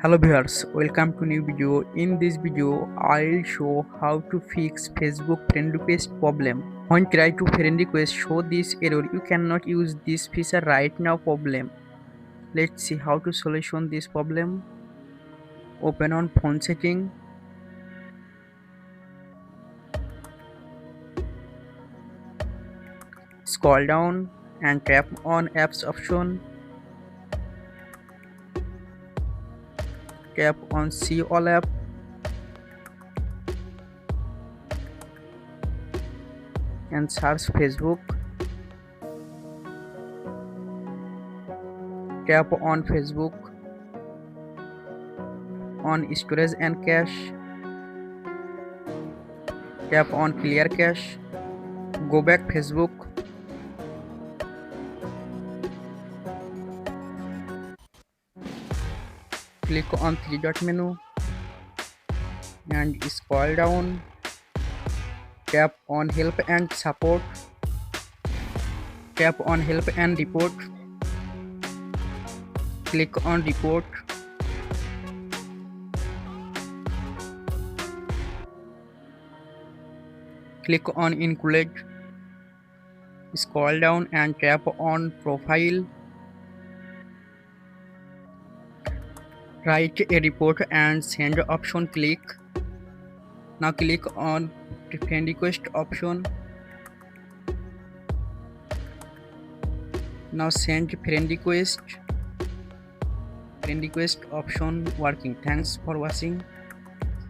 Hello viewers, welcome to new video. In this video, I'll show how to fix Facebook friend request problem. When try to friend request show this error, you cannot use this feature right now problem. Let's see how to solution this problem. Open on phone setting, scroll down and tap on apps option. Tap on see all app and search Facebook. Tap on Facebook on storage and cache. Tap on clear cache. Go back Facebook. Click on three dot menu and scroll down. Tap on help and support. Tap on help and report. Click on report. Click on include. Scroll down and tap on profile. Write a report and send option. Click. Now click on friend request option. Now send friend request. Friend request option working. Thanks for watching.